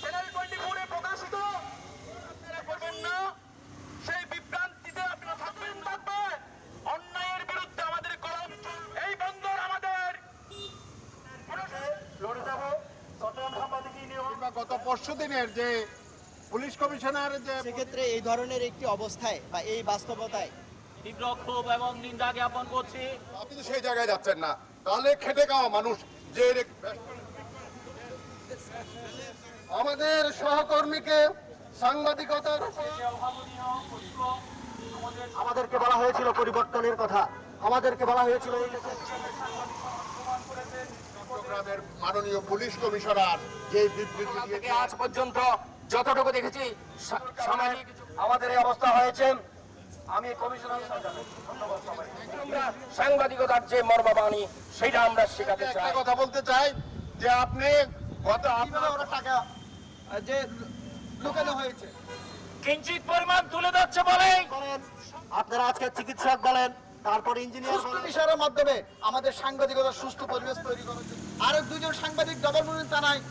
Channel 24 এ প্রকাশিত আপনারা করবেন না, সেই বিভ্রান্তিতে আপনারা থাকবেন অন্যায়ের বিরুদ্ধে আমাদের কলম এই বন্দর আমাদের লড়ে যাব। চট্টগ্রাম সাংবাদিক ইউনিয়ন গত পরশু দিনের যে পুলিশ কমিশনার যে সেক্ষেত্রে এই ধরনের একটি অবস্থায় বা এই বাস্তবতায় তীব্র ক্ষোভ এবং নিন্দা জ্ঞাপন করছি। আপনি তো সেই জায়গায় যাচ্ছেন না, তাহলে খেটে খাওয়া মানুষ যে আমাদের সহকর্মীকে সাংবাদিকতার আমাদেরকে বলা হয়েছিল পরিবর্তনের কথা, আমাদেরকে বলা হয়েছিল চট্টগ্রামের মাননীয় পুলিশ কমিশনার যে বিবৃতি দিয়েছে আজ পর্যন্ত যতটুকু দেখেছি সামাজিক আমাদের এই অবস্থা হয়েছে। আমি কমিশনার সাংবাদিকতার যে মর্মবাণী সেটা আমরা শেখাতে একটা চাই। কথা বলতে চাই যে আপনি গত টাকা যে লুকানো হয়েছে কিঞ্চিত পরিমাণ তুলে যাচ্ছে বলে বলেন, আপনারা আজকে চিকিৎসক বলেন, তারপর ইঞ্জিনিয়ার বিষয়ের মাধ্যমে আমাদের সাংবাদিকতার সুষ্ঠু পরিবেশ তৈরি করার জন্য আরো দুজন সাংবাদিক ডবল থানায়